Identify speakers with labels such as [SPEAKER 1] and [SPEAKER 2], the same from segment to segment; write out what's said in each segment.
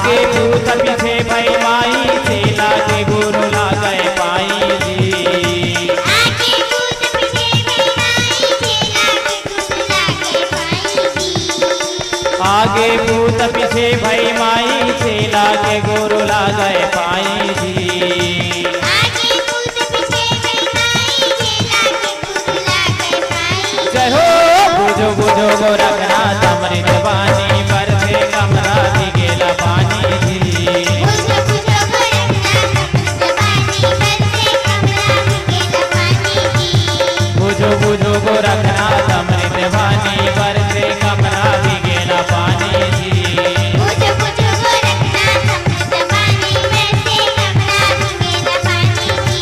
[SPEAKER 1] आगे भूत पीछे भई माई चेला के गुरु लागे पाई जी।
[SPEAKER 2] आगे भूत पीछे भई माई चेला के गुरु लागे पाई जी।
[SPEAKER 1] आगे भूत पीछे भई माई चेला के गुरु लागे पाई जी।
[SPEAKER 2] आगे भूत पीछे भई माई चेला के गुरु लागे पाई जी।
[SPEAKER 1] जय हो बुझो बुझो गोरखनाथ अमृत वाणी बरसे कमरा दिगेला पानी जी।
[SPEAKER 2] बुझो बुझो गोरखनाथ अमृत वाणी बरसे कमरा दिगेला पानी जी।
[SPEAKER 1] बुझो बुझो गोरखनाथ अमृत वाणी बरसे कमरा दिगेला पानी जी।
[SPEAKER 2] बुझो बुझो गोरखनाथ अमृत वाणी बरसे कमरा दिगेला पानी जी।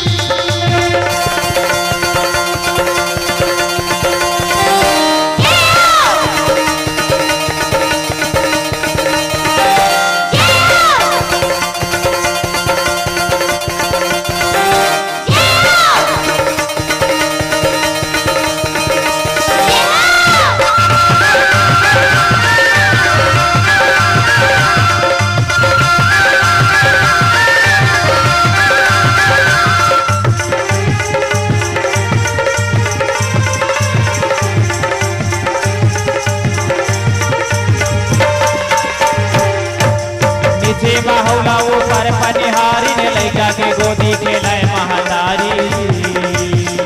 [SPEAKER 1] नीचे बाहुला ऊपर पनिहारी ने लैका के गोदी खेलाए महातारी।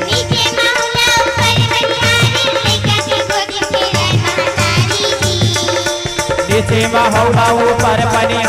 [SPEAKER 2] नीचे माहुला ऊपर बनिहारी लैका के गोदी खेलाए महातारी जी।
[SPEAKER 1] नीचे बाहुला ऊपर पनिहारी